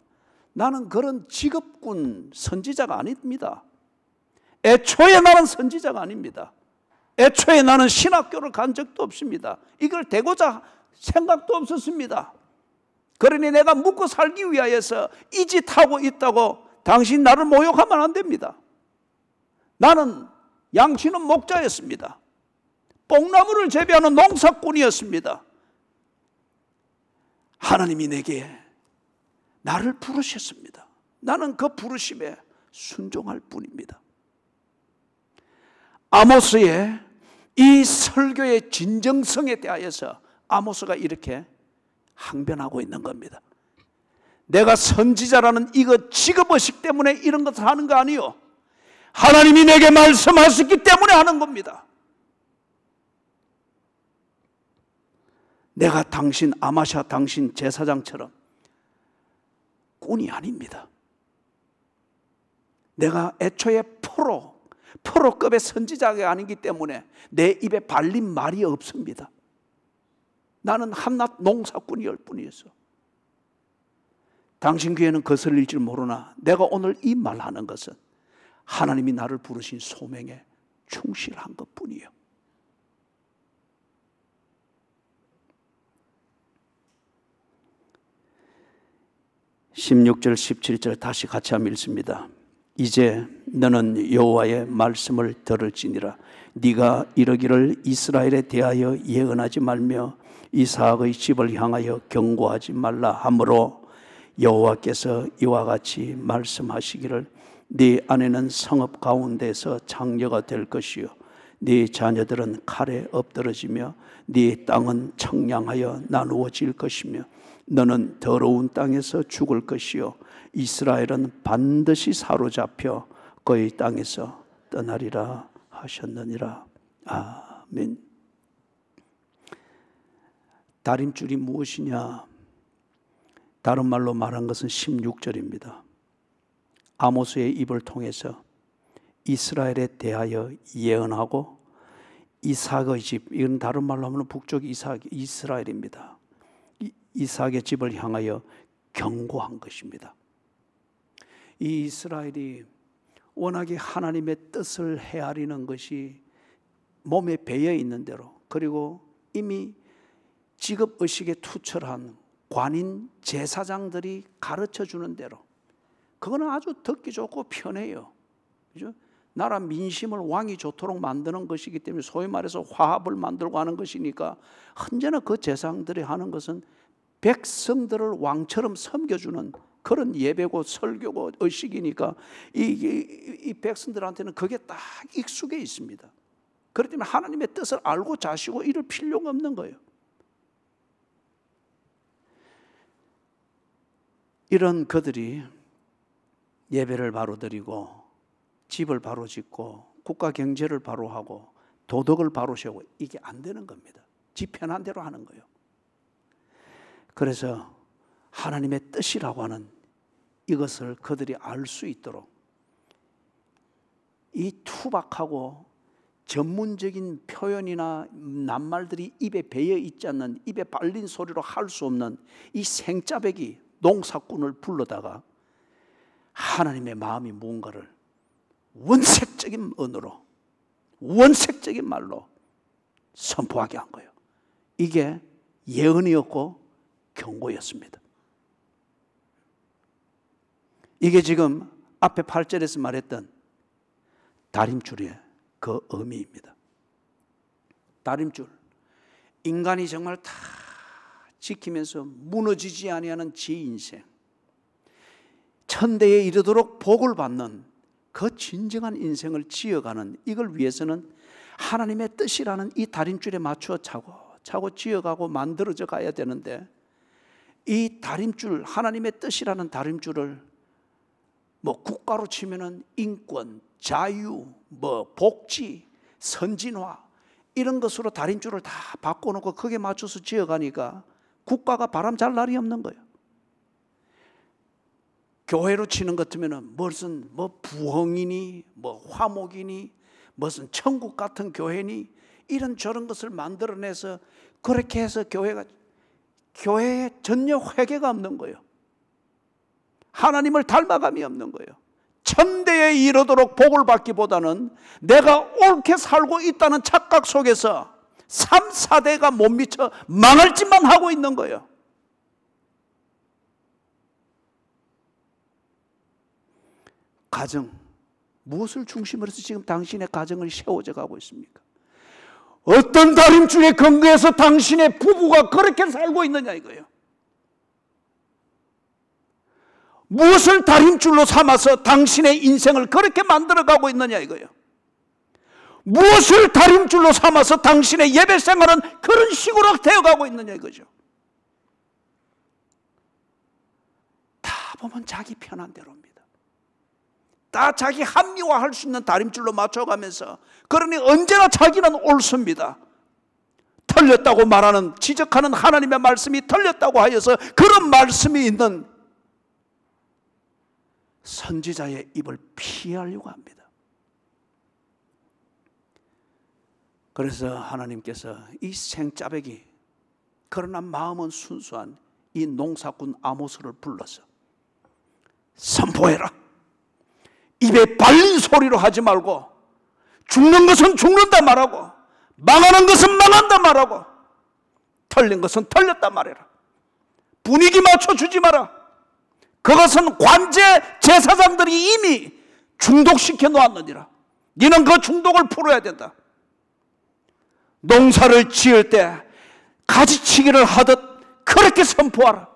나는 그런 직업군 선지자가 아닙니다. 애초에 나는 선지자가 아닙니다. 애초에 나는 신학교를 간 적도 없습니다. 이걸 되고자 생각도 없었습니다. 그러니 내가 묵고 살기 위하여서 이 짓 하고 있다고 당신 나를 모욕하면 안 됩니다. 나는 양치는 목자였습니다. 뽕나무를 재배하는 농사꾼이었습니다. 하나님이 내게 나를 부르셨습니다. 나는 그 부르심에 순종할 뿐입니다. 아모스의 이 설교의 진정성에 대하여서 아모스가 이렇게 항변하고 있는 겁니다. 내가 선지자라는 이거 직업의식 때문에 이런 것을 하는 거 아니요, 하나님이 내게 말씀하셨기 때문에 하는 겁니다. 내가 당신 아마샤 당신 제사장처럼 꾼이 아닙니다. 내가 애초에 프로급의 선지자가 아니기 때문에 내 입에 발린 말이 없습니다. 나는 한낱 농사꾼이었을 뿐이었어. 당신 귀에는 거슬릴 줄 모르나 내가 오늘 이 말하는 것은 하나님이 나를 부르신 소명에 충실한 것뿐이에요. (16절) (17절) 다시 같이 한번 읽습니다. 이제 너는 여호와의 말씀을 들을지니라. 네가 이르기를 이스라엘에 대하여 예언하지 말며 이삭의 집을 향하여 경고하지 말라 하므로 여호와께서 이와 같이 말씀하시기를 네 아내는 성읍 가운데서 장녀가 될 것이요 네 자녀들은 칼에 엎드러지며 네 땅은 청량하여 나누어질 것이며 너는 더러운 땅에서 죽을 것이요 이스라엘은 반드시 사로잡혀 그의 땅에서 떠나리라 하셨느니라. 아멘. 다림줄이 무엇이냐? 다른 말로 말한 것은 16절입니다. 아모스의 입을 통해서 이스라엘에 대하여 예언하고 이삭의 집, 이건 다른 말로 하면 북쪽 이스라엘입니다. 이삭의 집을 향하여 경고한 것입니다. 이 이스라엘이 워낙에 하나님의 뜻을 헤아리는 것이 몸에 배어 있는 대로, 그리고 이미 직업의식에 투철한 관인 제사장들이 가르쳐 주는 대로, 그거는 아주 듣기 좋고 편해요. 그죠? 나라 민심을 왕이 좋도록 만드는 것이기 때문에 소위 말해서 화합을 만들고 하는 것이니까 언제나 그 제사장들이 하는 것은 백성들을 왕처럼 섬겨주는 그런 예배고 설교고 의식이니까 이 백성들한테는 그게 딱 익숙해 있습니다. 그렇기 때문에 하나님의 뜻을 알고 자시고 이럴 필요가 없는 거예요. 이런 그들이 예배를 바로 드리고 집을 바로 짓고 국가 경제를 바로 하고 도덕을 바로 세우고 이게 안 되는 겁니다. 지 편한 대로 하는 거예요. 그래서 하나님의 뜻이라고 하는 이것을 그들이 알 수 있도록 이 투박하고 전문적인 표현이나 낱말들이 입에 배어 있지 않는, 입에 발린 소리로 할 수 없는 이 생짜배기 농사꾼을 불러다가 하나님의 마음이 무언가를 원색적인 언어로, 원색적인 말로 선포하게 한 거예요. 이게 예언이었고 경고였습니다. 이게 지금 앞에 8절에서 말했던 다림줄의 그 의미입니다. 다림줄, 인간이 정말 다 지키면서 무너지지 아니하는 지 인생, 천대에 이르도록 복을 받는 그 진정한 인생을 지어가는, 이걸 위해서는 하나님의 뜻이라는 이 다림줄에 맞추어 차고 지어가고 만들어져 가야 되는데, 이 다림줄, 하나님의 뜻이라는 다림줄을 국가로 치면은 인권, 자유, 복지, 선진화 이런 것으로 다림줄을 다 바꿔놓고 거기에 맞춰서 지어가니까 국가가 바람 잘 날이 없는 거예요. 교회로 치는 것 같으면은 무슨 부흥이니 화목이니 무슨 천국 같은 교회니 이런 저런 것을 만들어내서 그렇게 해서 교회에 전혀 회개가 없는 거예요. 하나님을 닮아감이 없는 거예요. 천대에 이르도록 복을 받기보다는 내가 옳게 살고 있다는 착각 속에서 3, 4대가 못 미쳐 망할 짓만 하고 있는 거예요. 가정, 무엇을 중심으로 해서 지금 당신의 가정을 세워져 가고 있습니까? 어떤 다림줄에 근거해서 당신의 부부가 그렇게 살고 있느냐 이거예요. 무엇을 다림줄로 삼아서 당신의 인생을 그렇게 만들어가고 있느냐 이거예요. 무엇을 다림줄로 삼아서 당신의 예배 생활은 그런 식으로 되어가고 있느냐 이거죠. 다 보면 자기 편한 대로입니다. 다 자기 합리화할 수 있는 다림줄로 맞춰가면서, 그러니 언제나 자기는 옳습니다. 틀렸다고 말하는, 지적하는 하나님의 말씀이 틀렸다고 하여서 그런 말씀이 있는 선지자의 입을 피하려고 합니다. 그래서 하나님께서 이 생짜배기, 그러나 마음은 순수한 이 농사꾼 아모스를 불러서 선포해라. 입에 발린 소리로 하지 말고, 죽는 것은 죽는다 말하고, 망하는 것은 망한다 말하고, 틀린 것은 틀렸다 말해라. 분위기 맞춰주지 마라. 그것은 관제 제사장들이 이미 중독시켜 놓았느니라. 너는 그 중독을 풀어야 된다. 농사를 지을 때 가지치기를 하듯 그렇게 선포하라.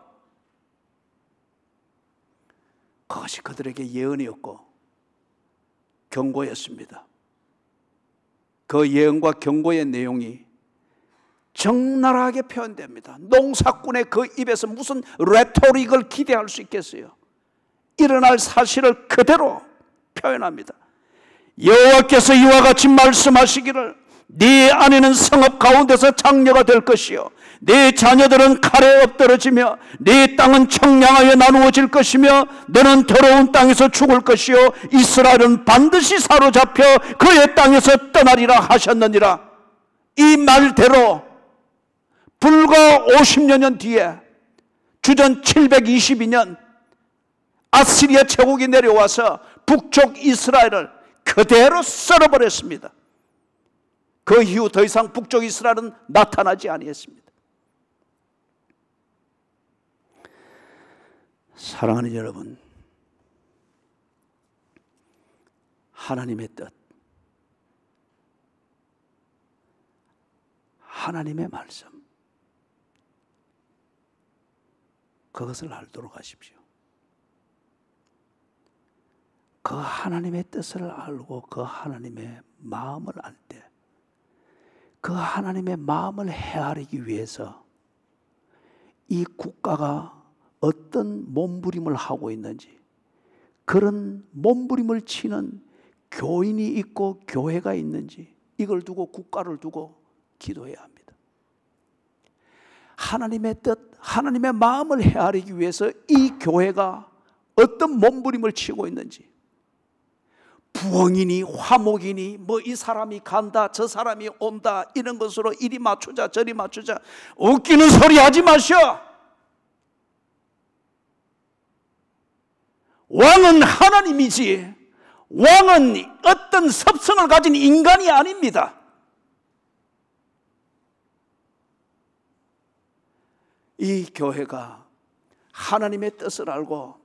그것이 그들에게 예언이었고 경고였습니다. 그 예언과 경고의 내용이 적나라하게 표현됩니다. 농사꾼의 그 입에서 무슨 레토릭을 기대할 수 있겠어요? 일어날 사실을 그대로 표현합니다. 여호와께서 이와 같이 말씀하시기를, 네 아내는 성읍 가운데서 장녀가 될 것이요, 네 자녀들은 칼에 엎드러지며 네 땅은 청량하여 나누어질 것이며 너는 더러운 땅에서 죽을 것이요 이스라엘은 반드시 사로잡혀 그의 땅에서 떠나리라 하셨느니라. 이 말대로 불과 50여 년 뒤에 주전 722년 아시리아 제국이 내려와서 북쪽 이스라엘을 그대로 썰어버렸습니다. 그 이후 더 이상 북쪽 이스라엘은 나타나지 아니했습니다. 사랑하는 여러분, 하나님의 뜻, 하나님의 말씀, 그것을 알도록 하십시오. 그 하나님의 뜻을 알고 그 하나님의 마음을 알 때, 그 하나님의 마음을 헤아리기 위해서 이 국가가 어떤 몸부림을 하고 있는지, 그런 몸부림을 치는 교인이 있고 교회가 있는지, 이걸 두고 국가를 두고 기도해야 합니다. 하나님의 뜻, 하나님의 마음을 헤아리기 위해서 이 교회가 어떤 몸부림을 치고 있는지, 부엉이니 화목이니 뭐 이 사람이 간다 저 사람이 온다 이런 것으로 이리 맞추자 저리 맞추자, 웃기는 소리 하지 마시오. 왕은 하나님이지 왕은 어떤 섭성을 가진 인간이 아닙니다. 이 교회가 하나님의 뜻을 알고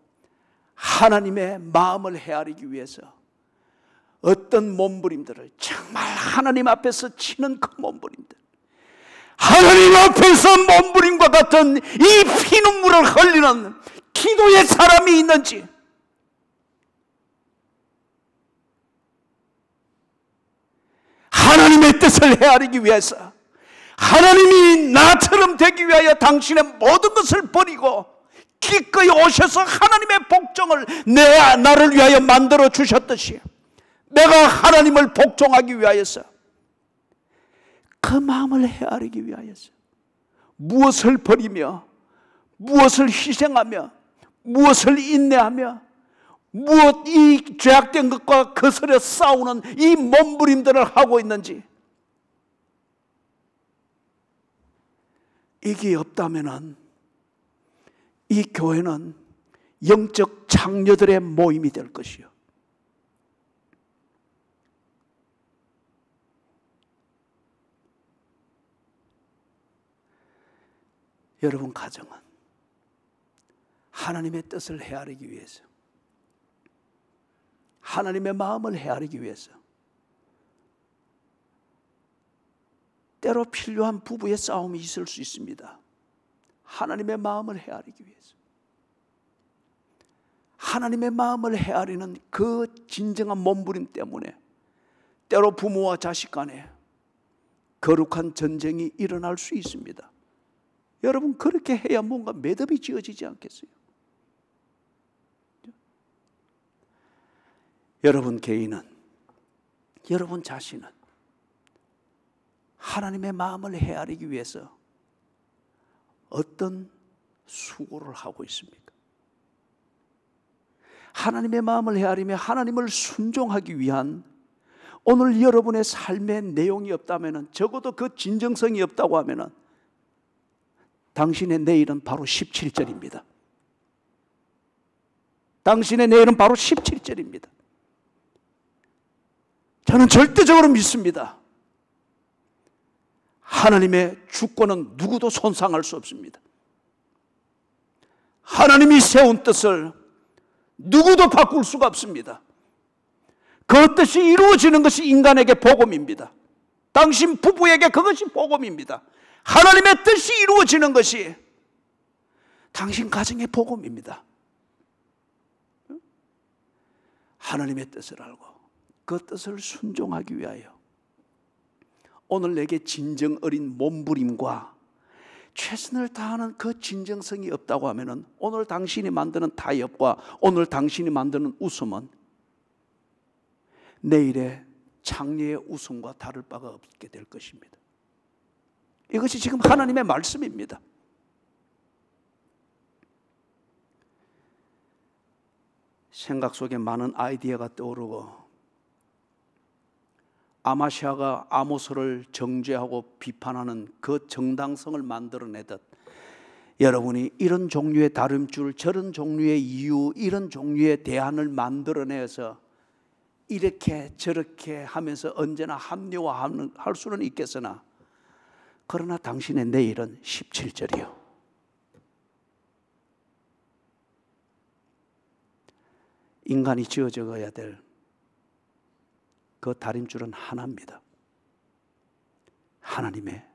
하나님의 마음을 헤아리기 위해서 어떤 몸부림들을, 정말 하나님 앞에서 치는 그 몸부림들, 하나님 앞에서 몸부림과 같은 이 피눈물을 흘리는 기도의 사람이 있는지, 하나님의 뜻을 헤아리기 위해서, 하나님이 나처럼 되기 위하여 당신의 모든 것을 버리고 기꺼이 오셔서 하나님의 복종을 나를 위하여 만들어 주셨듯이 내가 하나님을 복종하기 위하여서, 그 마음을 헤아리기 위하여서 무엇을 버리며 무엇을 희생하며 무엇을 인내하며 무엇 이 죄악된 것과 거스려 싸우는 이 몸부림들을 하고 있는지, 이게 없다면은 이 교회는 영적 장녀들의 모임이 될 것이요, 여러분 가정은 하나님의 뜻을 헤아리기 위해서, 하나님의 마음을 헤아리기 위해서 때로 필요한 부부의 싸움이 있을 수 있습니다. 하나님의 마음을 헤아리기 위해서. 하나님의 마음을 헤아리는 그 진정한 몸부림 때문에 때로 부모와 자식 간에 거룩한 전쟁이 일어날 수 있습니다. 여러분, 그렇게 해야 뭔가 매듭이 지어지지 않겠어요? 여러분 개인은, 여러분 자신은 하나님의 마음을 헤아리기 위해서 어떤 수고를 하고 있습니까? 하나님의 마음을 헤아리며 하나님을 순종하기 위한 오늘 여러분의 삶의 내용이 없다면, 적어도 그 진정성이 없다고 하면 당신의 내일은 바로 17절입니다. 당신의 내일은 바로 17절입니다. 저는 절대적으로 믿습니다. 하나님의 주권은 누구도 손상할 수 없습니다. 하나님이 세운 뜻을 누구도 바꿀 수가 없습니다. 그 뜻이 이루어지는 것이 인간에게 복음입니다. 당신 부부에게 그것이 복음입니다. 하나님의 뜻이 이루어지는 것이 당신 가정의 복음입니다. 하나님의 뜻을 알고 그 뜻을 순종하기 위하여 오늘 내게 진정 어린 몸부림과 최선을 다하는 그 진정성이 없다고 하면 오늘 당신이 만드는 타협과 오늘 당신이 만드는 웃음은 내일의 창녀의 웃음과 다를 바가 없게 될 것입니다. 이것이 지금 하나님의 말씀입니다. 생각 속에 많은 아이디어가 떠오르고 아마시아가 아모스를 정죄하고 비판하는 그 정당성을 만들어내듯 여러분이 이런 종류의 다름줄, 저런 종류의 이유, 이런 종류의 대안을 만들어내서 이렇게 저렇게 하면서 언제나 합리화할 수는 있겠으나 그러나 당신의 내일은 17절이요. 인간이 지어져야 될 그 다림줄은 하나입니다. 하나님의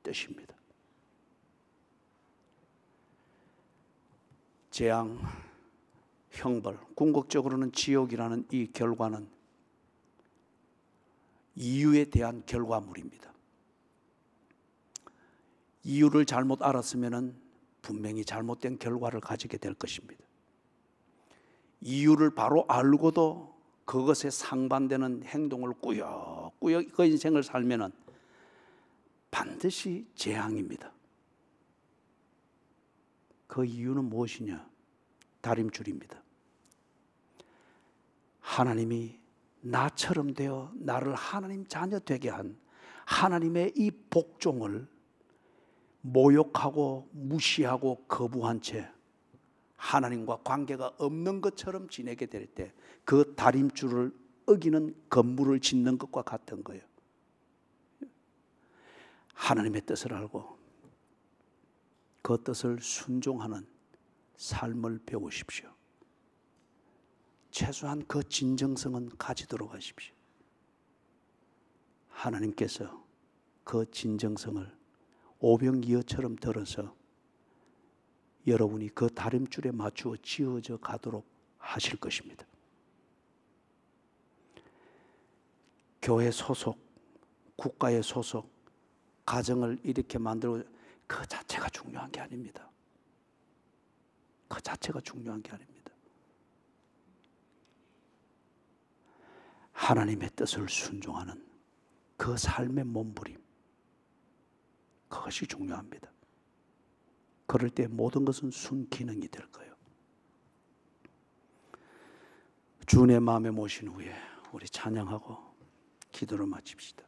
뜻입니다. 재앙, 형벌, 궁극적으로는 지옥이라는 이 결과는 이유에 대한 결과물입니다. 이유를 잘못 알았으면 분명히 잘못된 결과를 가지게 될 것입니다. 이유를 바로 알고도 그것에 상반되는 행동을 꾸역꾸역 그 인생을 살면 반드시 재앙입니다. 그 이유는 무엇이냐? 다림줄입니다. 하나님이 나처럼 되어 나를 하나님 자녀 되게 한 하나님의 이 복종을 모욕하고 무시하고 거부한 채 하나님과 관계가 없는 것처럼 지내게 될 때 그 다림줄을 어기는 건물을 짓는 것과 같은 거예요. 하나님의 뜻을 알고 그 뜻을 순종하는 삶을 배우십시오. 최소한 그 진정성은 가지도록 하십시오. 하나님께서 그 진정성을 오병이어처럼 들어서 여러분이 그 다림줄에 맞추어 지어져 가도록 하실 것입니다. 교회 소속, 국가의 소속, 가정을 이렇게 만들고 그 자체가 중요한 게 아닙니다. 그 자체가 중요한 게 아닙니다. 하나님의 뜻을 순종하는 그 삶의 몸부림, 그것이 중요합니다. 그럴 때 모든 것은 순기능이 될 거예요. 주 내 마음에 모신 후에 우리 찬양하고 기도를 마칩시다.